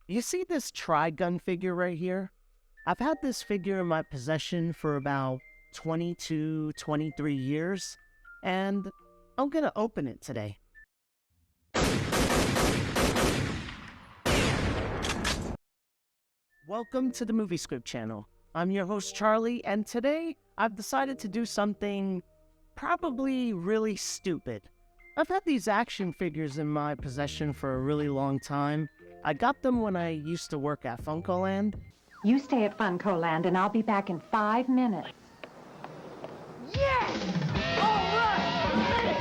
You see this Trigun figure right here? I've had this figure in my possession for about 22, 23 years, and I'm gonna open it today. Welcome to the Movie Script channel. I'm your host Charlie, and today I've decided to do something probably really stupid. I've had these action figures in my possession for a really long time. I got them when I used to work at Funkoland. You stay at Funkoland and I'll be back in 5 minutes. Yes! All right!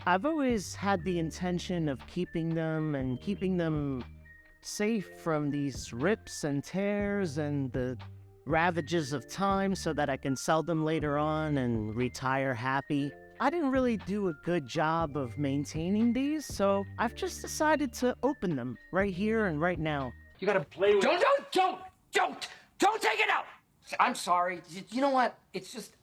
I've always had the intention of keeping them safe from these rips and tears and the ravages of time so that I can sell them later on and retire happy. I didn't really do a good job of maintaining these, so I've just decided to open them right here and right now. You gotta play with Don't take it out! I'm sorry. You know what? It's just,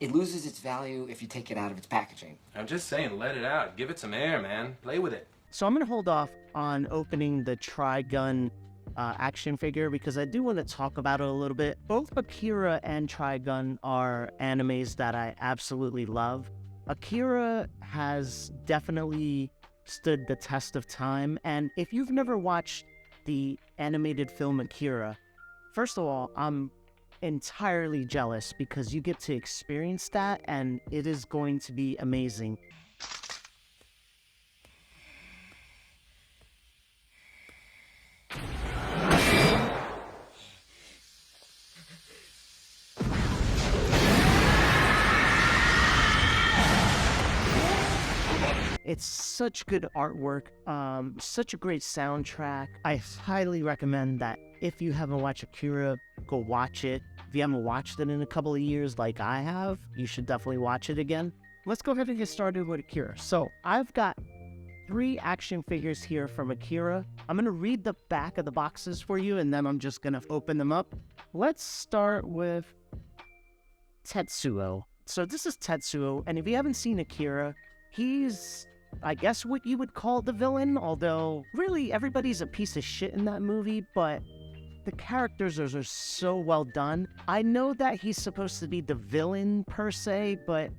it loses its value if you take it out of its packaging. I'm just saying, let it out. Give it some air, man. Play with it. So I'm gonna hold off on opening the Trigun action figure because I do want to talk about it a little bit. Both Akira and Trigun are animes that I absolutely love. Akira has definitely stood the test of time, and if you've never watched the animated film Akira, first of all, I'm entirely jealous because you get to experience that and it is going to be amazing. It's such good artwork, such a great soundtrack. I highly recommend that if you haven't watched Akira, go watch it. If you haven't watched it in a couple of years like I have, you should definitely watch it again. Let's go ahead and get started with Akira. So I've got 3 action figures here from Akira. I'm going to read the back of the boxes for you, and then I'm just going to open them up. Let's start with Tetsuo. So this is Tetsuo, and if you haven't seen Akira, he's, I guess, what you would call the villain, although really everybody's a piece of shit in that movie, but the characters are so well done. I know that he's supposed to be the villain per se, but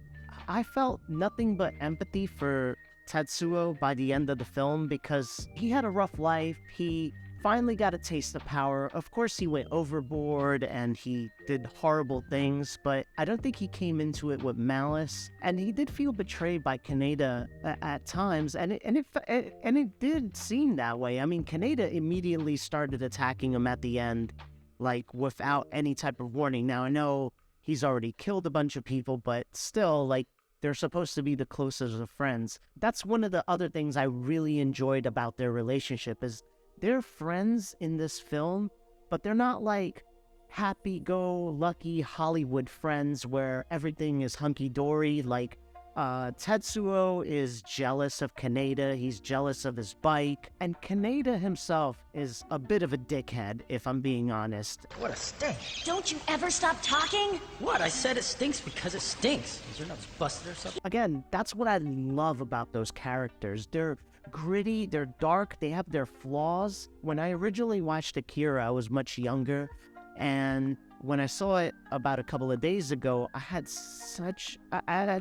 I felt nothing but empathy for Tetsuo by the end of the film because he had a rough life. He finally got a taste of power. Of course, he went overboard and he did horrible things, but I don't think he came into it with malice. And he did feel betrayed by Kaneda at times, and it did seem that way. I mean, Kaneda immediately started attacking him at the end, like without any type of warning. Now, I know he's already killed a bunch of people, but still, like, they're supposed to be the closest of friends. That's one of the other things I really enjoyed about their relationship is they're friends in this film, but they're not like happy-go-lucky Hollywood friends where everything is hunky-dory. Like, Tetsuo is jealous of Kaneda, he's jealous of his bike, and Kaneda himself is a bit of a dickhead, if I'm being honest. What a stink. Don't you ever stop talking? What? I said it stinks because it stinks. Is your nose busted or something? Again, that's what I love about those characters. They're gritty, they're dark, they have their flaws. When I originally watched Akira, I was much younger, and when I saw it about a couple of days ago, I had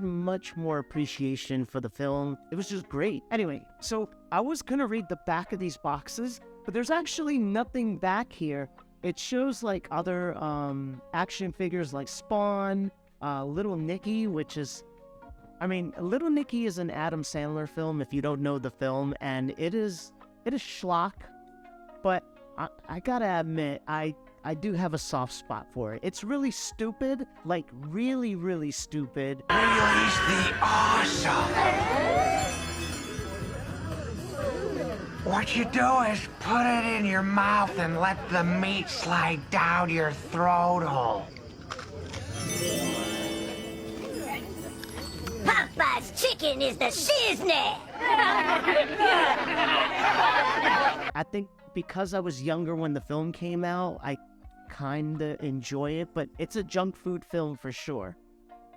much more appreciation for the film. It was just great. Anyway, so I was gonna read the back of these boxes, but there's actually nothing back here. It shows like other action figures like Spawn, Little Nicky, which is, I mean, Little Nicky is an Adam Sandler film if you don't know the film, and it is schlock, but I gotta admit, I do have a soft spot for it. It's really stupid, like really, really stupid. Release the awesome! What you do is put it in your mouth and let the meat slide down your throat hole. Popeye's chicken is the shiznit! I think because I was younger when the film came out, I kinda enjoy it, but it's a junk food film for sure.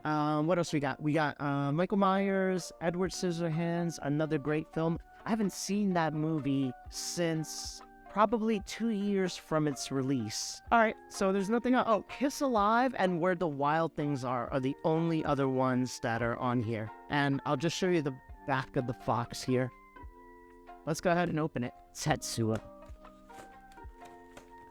What else we got? We got Michael Myers, Edward Scissorhands, another great film. I haven't seen that movie since probably 2 years from its release. All right, so there's nothing else. Oh, Kiss Alive and Where the Wild Things are the only other ones that are on here. And I'll just show you the back of the fox here. Let's go ahead and open it. Tetsuo.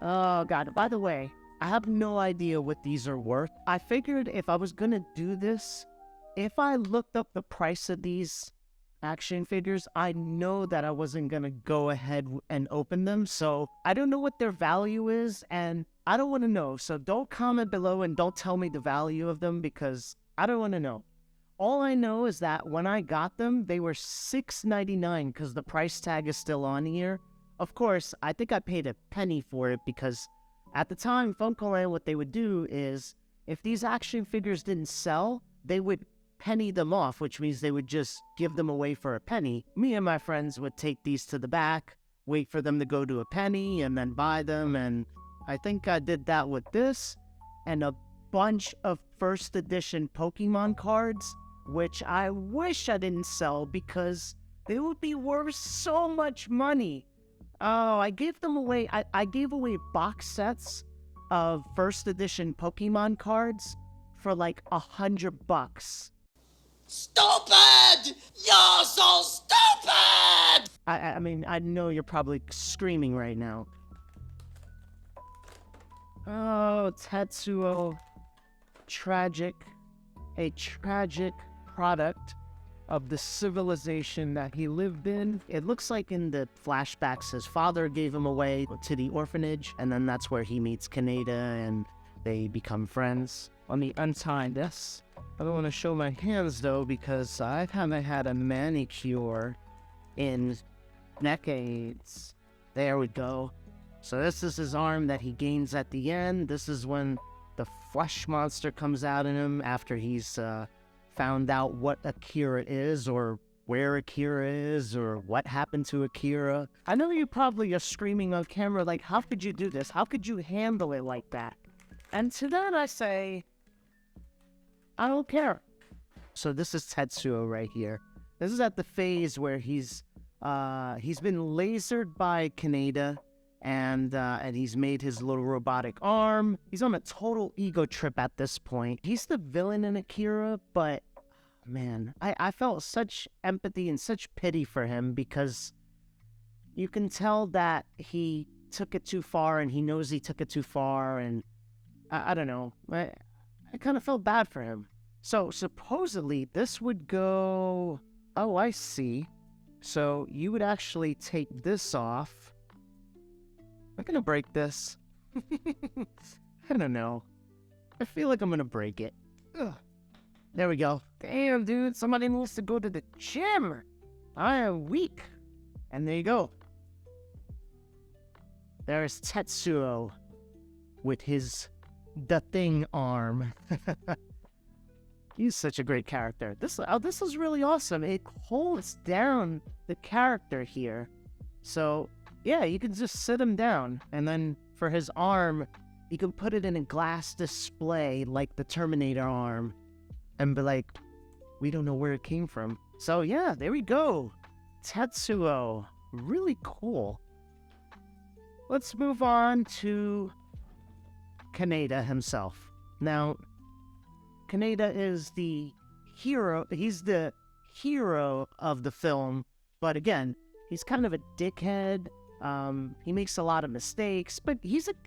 Oh, God. By the way, I have no idea what these are worth. I figured if I was going to do this, if I looked up the price of these action figures, I know that I wasn't going to go ahead and open them. So I don't know what their value is, and I don't want to know. So don't comment below and don't tell me the value of them because I don't want to know. All I know is that when I got them, they were $6.99 because the price tag is still on here. Of course, I think I paid a penny for it because at the time, Funkoland, what they would do is if these action figures didn't sell, they would penny them off, which means they would just give them away for a penny. Me and my friends would take these to the back, wait for them to go to a penny, and then buy them. And I think I did that with this and a bunch of first edition Pokemon cards, which I wish I didn't sell because they would be worth so much money. Oh, I gave them away. I gave away box sets of first edition Pokemon cards for like $100. Stupid! You're so stupid! I mean, I know you're probably screaming right now. Oh, Tetsuo. Tragic. A tragic product of the civilization that he lived in. It looks like in the flashbacks his father gave him away to the orphanage, and then that's where he meets Kaneda and they become friends. Let me untie this. I don't want to show my hands though because I haven't had a manicure in decades. There we go. So this is his arm that he gains at the end. This is when the flesh monster comes out in him after he's found out what Akira is, or where Akira is, or what happened to Akira. I know you probably are screaming on camera like, how could you do this? How could you handle it like that? And to that I say, I don't care. So this is Tetsuo right here. This is at the phase where he's been lasered by Kaneda, and he's made his little robotic arm. He's on a total ego trip at this point. He's the villain in Akira, but man, I felt such empathy and such pity for him because you can tell that he took it too far and he knows he took it too far, and I don't know. I kind of felt bad for him. So supposedly this would go... Oh, I see. So you would actually take this off. I'm gonna break this. I don't know. I feel like I'm gonna break it. Ugh. There we go. Damn, dude. Somebody needs to go to the gym. I am weak. And there you go. There's Tetsuo with his The Thing arm. He's such a great character. This is really awesome. It holds down the character here. So... yeah, you can just sit him down, and then for his arm, you can put it in a glass display like the Terminator arm, and be like, we don't know where it came from. So yeah, there we go. Tetsuo. Really cool. Let's move on to Kaneda himself. Now, Kaneda is the hero. He's the hero of the film, but again, he's kind of a dickhead. He makes a lot of mistakes, but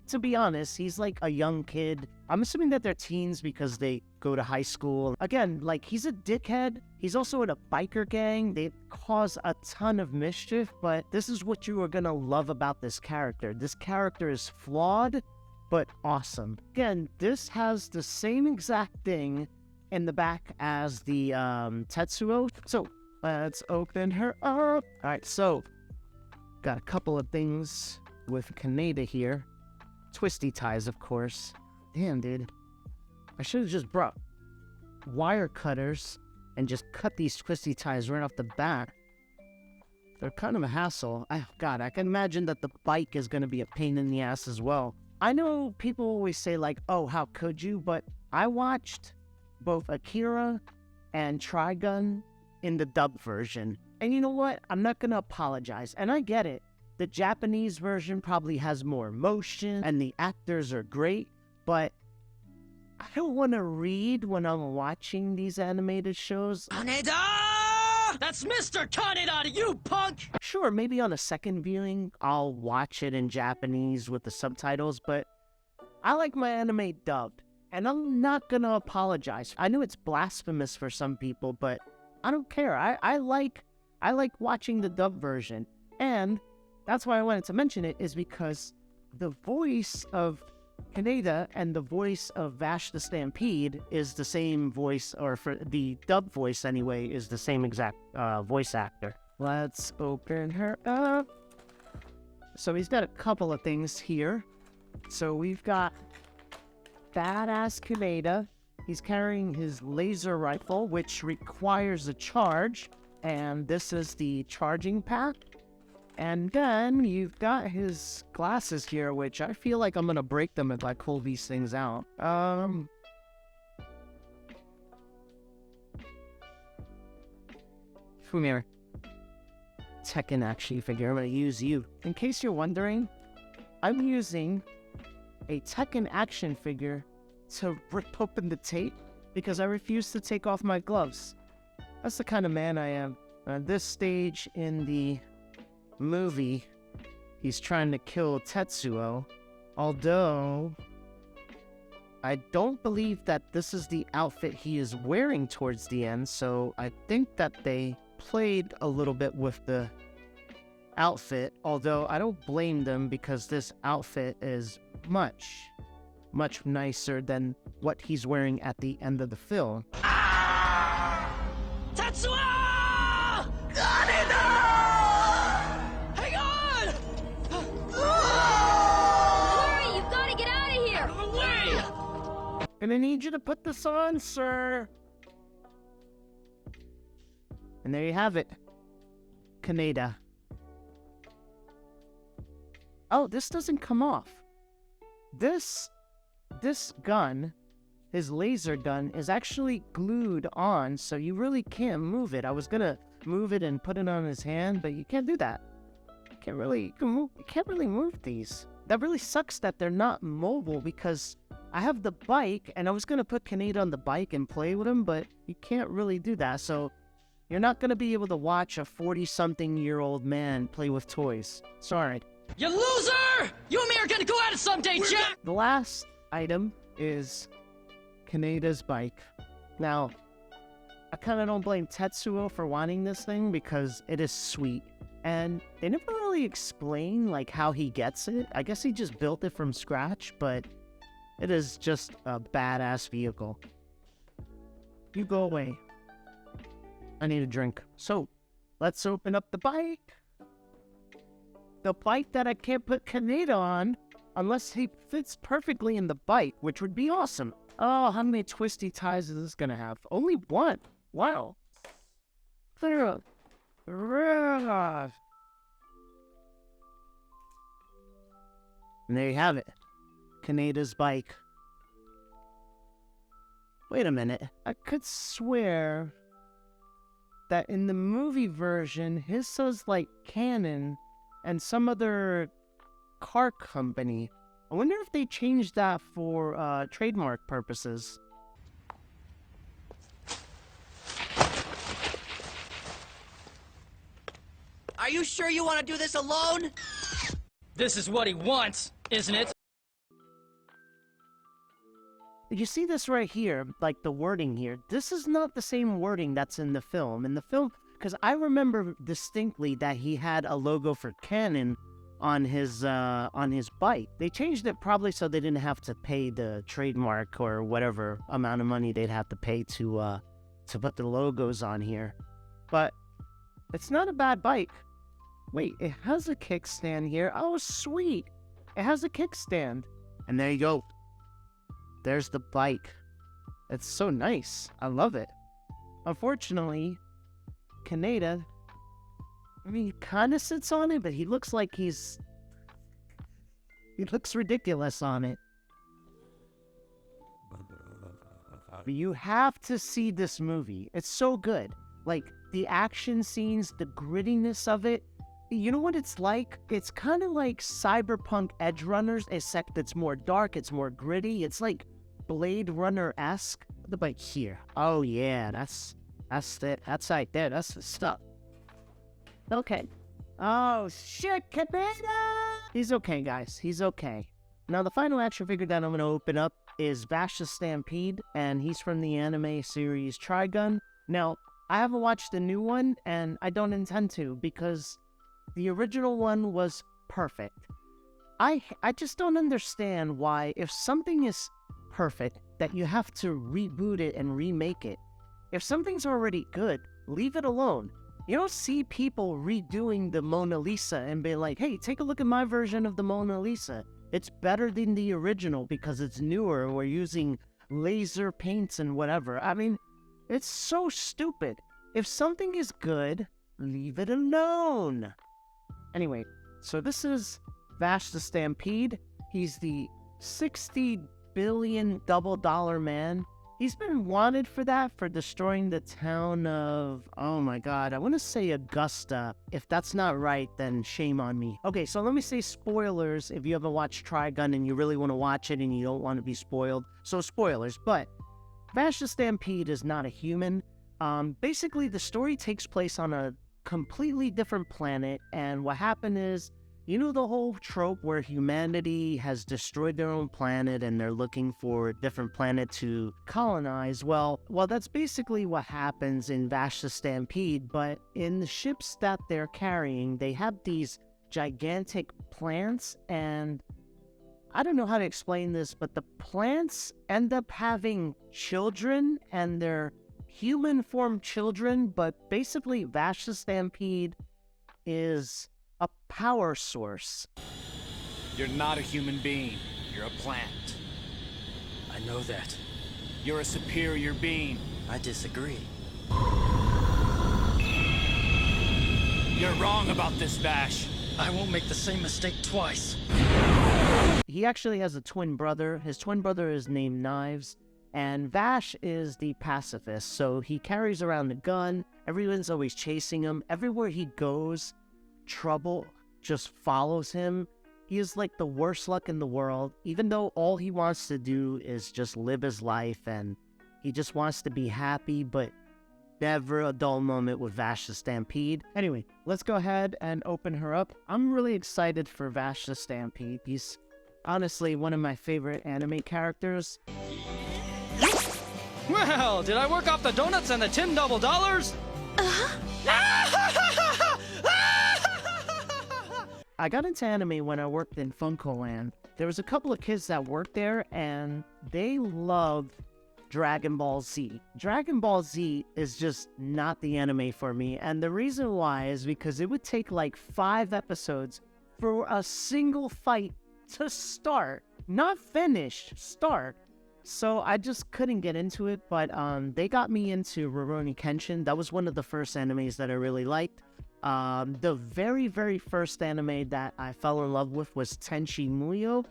to be honest, he's like a young kid. I'm assuming that they're teens because they go to high school. Again, like, he's a dickhead. He's also in a biker gang. They cause a ton of mischief, but this is what you are gonna love about this character. This character is flawed, but awesome. Again, this has the same exact thing in the back as the Tetsuo. So, let's open her up. Alright, so... got a couple of things with Kaneda here. Twisty ties, of course. Damn, dude. I should have just brought wire cutters and just cut these twisty ties right off the bat. They're kind of a hassle. Oh, God, I can imagine that the bike is going to be a pain in the ass as well. I know people always say, like, oh, how could you? But I watched both Akira and Trigun in the dub version. And you know what? I'm not gonna apologize. And I get it. The Japanese version probably has more emotion and the actors are great, but I don't want to read when I'm watching these animated shows. Kaneda! That's Mr. Kaneda to you, punk! Sure, maybe on a second viewing, I'll watch it in Japanese with the subtitles, but I like my anime dubbed, and I'm not gonna apologize. I know it's blasphemous for some people, but I don't care. I like watching the dub version, and that's why I wanted to mention it, is because the voice of Kaneda and the voice of Vash the Stampede is the same voice, or for the dub voice anyway, is the same exact voice actor. Let's open her up. So he's got a couple of things here. So we've got badass Kaneda. He's carrying his laser rifle, which requires a charge, and this is the charging pack. And then you've got his glasses here, which I feel like I'm gonna break them if I pull these things out. Come here. Tekken action figure. I'm gonna use you. In case you're wondering, I'm using a Tekken action figure to rip open the tape because I refuse to take off my gloves. That's the kind of man I am. At this stage in the movie, he's trying to kill Tetsuo, although I don't believe that this is the outfit he is wearing towards the end, so I think that they played a little bit with the outfit, although I don't blame them because this outfit is much nicer than what he's wearing at the end of the film. Tetsuo! Hang on! Hurry, you've got to get out of here! Out of the way! Gonna need you to put this on, sir. And there you have it. Kaneda. Oh, this doesn't come off. This gun, his laser gun, is actually glued on, so you really can't move it. I was gonna move it and put it on his hand, but you can't do that. You can't really move these. That really sucks that they're not mobile, because I have the bike, and I was gonna put Kaneda on the bike and play with him, but you can't really do that, so you're not gonna be able to watch a 40-something-year-old man play with toys. Sorry. You loser! You and me are gonna go at it someday, Jack! The last item is Kaneda's bike. Now, I kind of don't blame Tetsuo for wanting this thing because it is sweet. And they never really explain, like, how he gets it. I guess he just built it from scratch, but it is just a badass vehicle. You go away. I need a drink. So, let's open up the bike. The bike that I can't put Kaneda on unless he fits perfectly in the bike, which would be awesome. Oh, how many twisty ties is this gonna have? Only one. Wow. And there you have it. Kaneda's bike. Wait a minute. I could swear that in the movie version, his says like Canon and some other car company. I wonder if they changed that for trademark purposes. Are you sure you want to do this alone? This is what he wants, isn't it? You see this right here, like the wording here. This is not the same wording that's in the film. In the film, because I remember distinctly that he had a logo for Canon on his bike. They changed it probably so they didn't have to pay the trademark or whatever amount of money they'd have to pay to put the logos on here. But it's not a bad bike. Wait, it has a kickstand here. Oh, sweet. It has a kickstand. And there you go. There's the bike. It's so nice. I love it. Unfortunately, Kaneda, I mean, he kind of sits on it, but he looks like he looks ridiculous on it. You have to see this movie. It's so good. Like, the action scenes, the grittiness of it. You know what it's like? It's kind of like Cyberpunk Edge Runners, except it's more dark, it's more gritty. It's like Blade Runner-esque. But here. Oh, yeah, that's it. That's right there. That's the stuff. Okay. Oh, shit, Kaneda! He's okay, guys. He's okay. Now, the final action figure that I'm going to open up is Vash the Stampede, and he's from the anime series Trigun. Now, I haven't watched the new one, and I don't intend to, because the original one was perfect. I just don't understand why, if something is perfect, that you have to reboot it and remake it. If something's already good, leave it alone. You don't see people redoing the Mona Lisa and be like, hey, take a look at my version of the Mona Lisa. It's better than the original because it's newer and we're using laser paints and whatever. I mean, it's so stupid. If something is good, leave it alone. Anyway, so this is Vash the Stampede. He's the 60 billion double dollar man. He's been wanted for that, for destroying the town of, oh my god, I want to say Augusta. If that's not right, then shame on me. Okay, so let me say spoilers if you haven't watched Trigun and you really want to watch it and you don't want to be spoiled. So spoilers, but Vash the Stampede is not a human. Basically, the story takes place on a completely different planet, and what happened is, you know the whole trope where humanity has destroyed their own planet and they're looking for a different planet to colonize? Well, that's basically what happens in Vash the Stampede, but in the ships that they're carrying, they have these gigantic plants, and I don't know how to explain this, but the plants end up having children, and they're human-formed children, but basically Vash the Stampede is a power source. You're not a human being. You're a plant. I know that. You're a superior being. I disagree. You're wrong about this, Vash. I won't make the same mistake twice. He actually has a twin brother. His twin brother is named Knives, and Vash is the pacifist, so he carries around a gun. Everyone's always chasing him. Everywhere he goes, trouble just follows him. He is like the worst luck in the world, even though all he wants to do is just live his life, and he just wants to be happy, but never a dull moment with Vash the Stampede. Anyway, let's go ahead and open her up. I'm really excited for Vash the Stampede. He's honestly one of my favorite anime characters. Well, did I work off the donuts and the $10 double dollars? I got into anime when I worked in Funkoland. There was a couple of kids that worked there, and they loved Dragon Ball Z. Dragon Ball Z is just not the anime for me, and the reason why is because it would take like 5 episodes for a single fight to start. Not finish, start. So I just couldn't get into it, but they got me into Rurouni Kenshin. That was one of the first animes that I really liked. The very, very first anime that I fell in love with was Tenchi Muyo.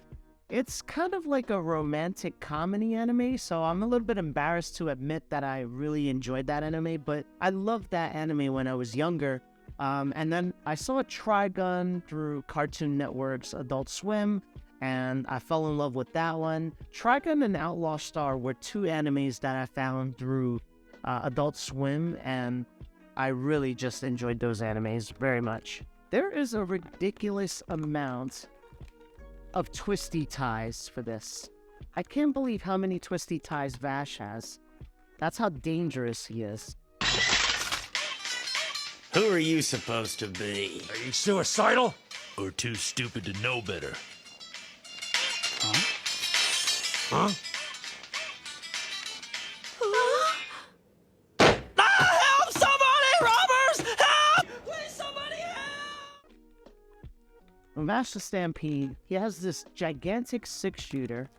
It's kind of like a romantic comedy anime, so I'm a little bit embarrassed to admit that I really enjoyed that anime, but I loved that anime when I was younger. And then I saw Trigun through Cartoon Network's Adult Swim, and I fell in love with that one. Trigun and Outlaw Star were 2 animes that I found through Adult Swim, and I really just enjoyed those animes very much. There is a ridiculous amount of twisty ties for this. I can't believe how many twisty ties Vash has. That's how dangerous he is. Who are you supposed to be? Are you suicidal? Or too stupid to know better? Huh? Help! Somebody! Robbers! Help! Please, somebody help! In Vash the Stampede, he has this gigantic 6-shooter,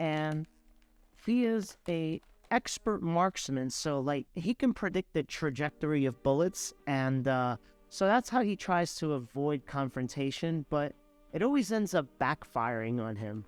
and he is a expert marksman, so like he can predict the trajectory of bullets, and so that's how he tries to avoid confrontation, but it always ends up backfiring on him.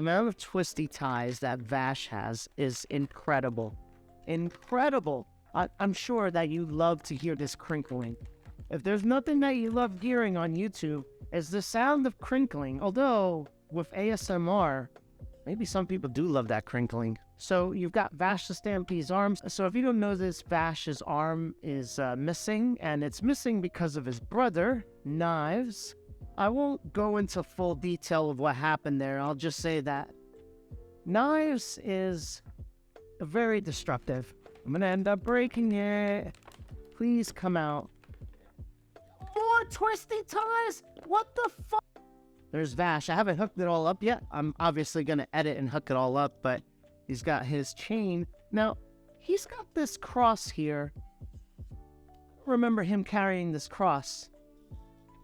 amount of twisty ties that Vash has is incredible. Incredible. I'm sure that you love to hear this crinkling. If there's nothing that you love hearing on YouTube, it's the sound of crinkling. Although, with ASMR, maybe some people do love that crinkling. So you've got Vash the Stampede's arms. So if you don't know this, Vash's arm is missing, and it's missing because of his brother, Knives. I won't go into full detail of what happened there. I'll just say that Knives is very destructive. I'm gonna end up breaking it. Please come out. More twisty ties? What the fuck? There's Vash. I haven't hooked it all up yet. I'm obviously gonna edit and hook it all up, but he's got his chain. Now, he's got this cross here. I don't remember him carrying this cross.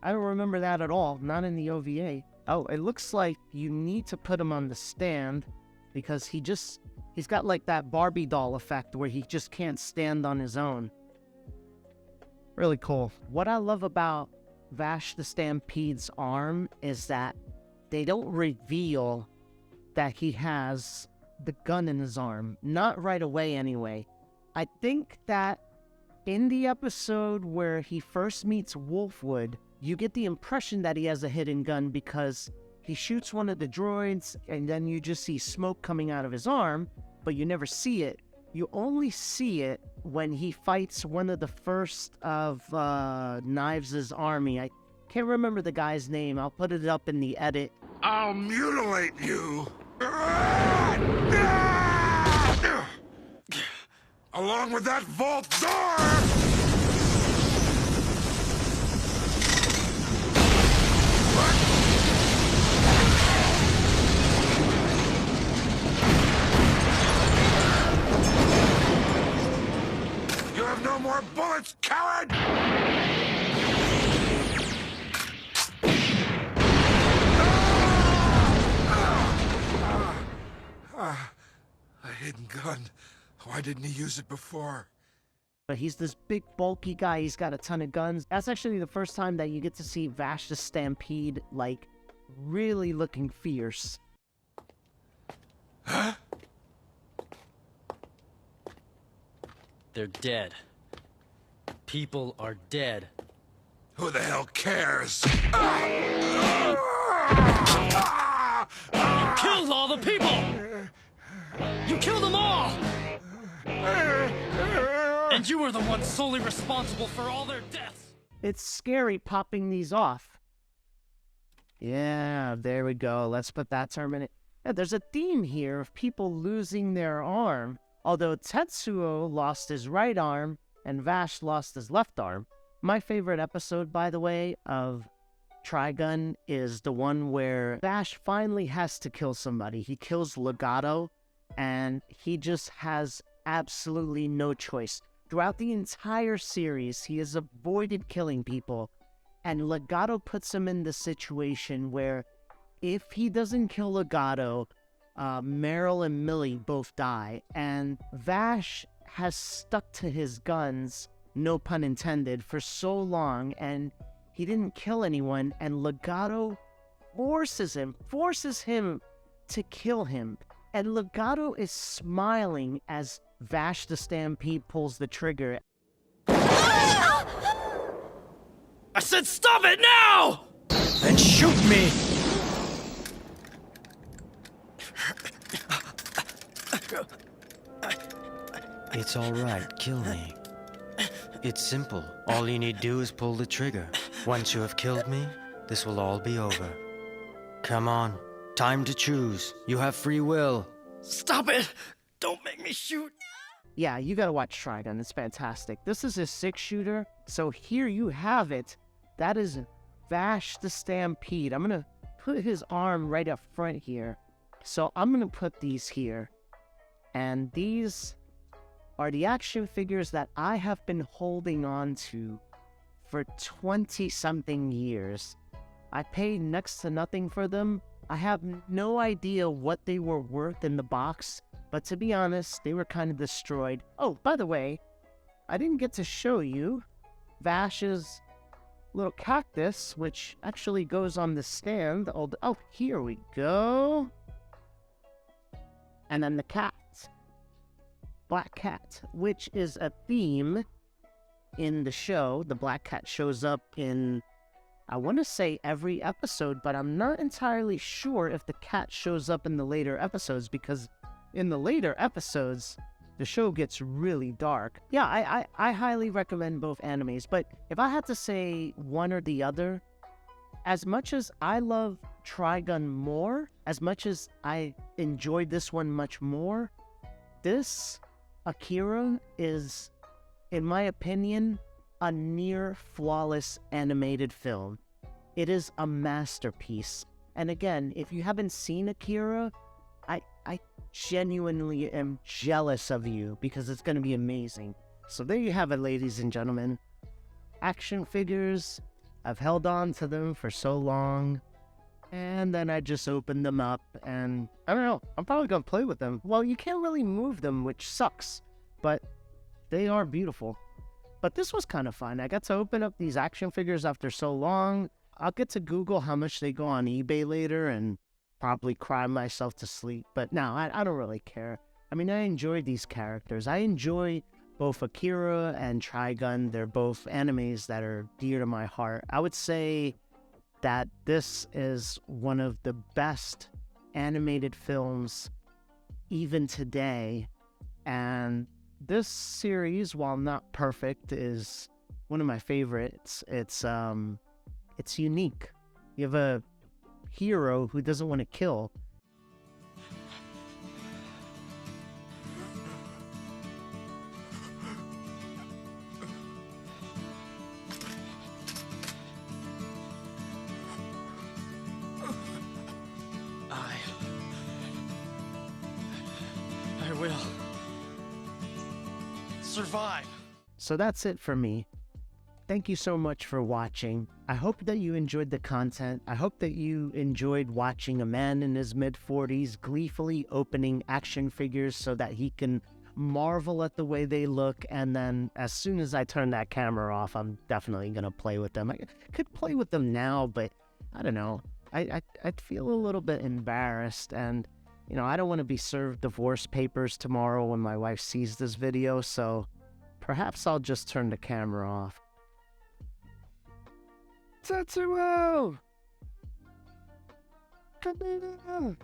I don't remember that at all. Not in the OVA. Oh, it looks like you need to put him on the stand because he's got like that Barbie doll effect where he just can't stand on his own. Really cool. What I love about Vash the Stampede's arm is that they don't reveal that he has the gun in his arm. Not right away anyway. I think that in the episode where he first meets Wolfwood, you get the impression that he has a hidden gun because he shoots one of the droids and then you just see smoke coming out of his arm, but you never see it. You only see it when he fights one of the first of Knives' army. I can't remember the guy's name. I'll put it up in the edit. I'll mutilate you! Along with that vault door! You have no more bullets, coward! A hidden gun. Why didn't he use it before? But he's this big, bulky guy. He's got a ton of guns. That's actually the first time that you get to see Vash the Stampede, like, really looking fierce. Huh? They're dead. People are dead. Who the hell cares? You killed all the people! You killed them all! And you were the one solely responsible for all their deaths! It's scary popping these off. Yeah, there we go. Let's put that term in it. Yeah, there's a theme here of people losing their arm. Although Tetsuo lost his right arm and Vash lost his left arm. My favorite episode, by the way, of Trigun is the one where Vash finally has to kill somebody. He kills Legato, and he just has absolutely no choice. Throughout the entire series, he has avoided killing people, and Legato puts him in the situation where if he doesn't kill Legato, Meryl and Millie both die, and Vash has stuck to his guns, no pun intended, for so long, and he didn't kill anyone, and Legato forces him to kill him. And Legato is smiling as Vash the Stampede pulls the trigger. I said stop it now! Then shoot me! It's all right, kill me. It's simple. All you need do is pull the trigger. Once you have killed me, this will all be over. Come on, time to choose. You have free will. Stop it! Don't make me shoot! Yeah, you gotta watch Trigun. It's fantastic. This is a 6-shooter, so here you have it. That is Vash the Stampede. I'm gonna put his arm right up front here. So I'm gonna put these here. And these are the action figures that I have been holding on to for 20-something years. I paid next to nothing for them. I have no idea what they were worth in the box, but to be honest, they were kind of destroyed. Oh, by the way, I didn't get to show you Vash's little cactus, which actually goes on the stand. Oh, here we go. And then the cat. Black cat, which is a theme in the show. The black cat shows up in, I want to say every episode, but I'm not entirely sure if the cat shows up in the later episodes, because in the later episodes, the show gets really dark. Yeah, I highly recommend both animes, but if I had to say one or the other, as much as I love Trigun more, as much as I enjoyed this one much more, this Akira is, in my opinion, a near flawless animated film. It is a masterpiece. And again, if you haven't seen Akira, I genuinely am jealous of you, because it's going to be amazing. So there you have it, ladies and gentlemen. Action figures. I've held on to them for so long, and then I just opened them up, and I don't know, I'm probably going to play with them. Well, you can't really move them, which sucks, but they are beautiful. But this was kind of fun. I got to open up these action figures after so long. I'll get to Google how much they go on eBay later and probably cry myself to sleep. But no, I don't really care. I mean, I enjoy these characters. I enjoy both Akira and Trigun. They're both animes that are dear to my heart. I would say that this is one of the best animated films even today. And this series, while not perfect, is one of my favorites. It's unique. You have a hero who doesn't want to kill. I will survive. So that's it for me. Thank you so much for watching. I hope that you enjoyed the content. I hope that you enjoyed watching a man in his mid-40s gleefully opening action figures so that he can marvel at the way they look, and then as soon as I turn that camera off, I'm definitely going to play with them. I could play with them now, but I don't know. I'd feel a little bit embarrassed, and you know, I don't want to be served divorce papers tomorrow when my wife sees this video, so perhaps I'll just turn the camera off. Tetsuo! Kaneda!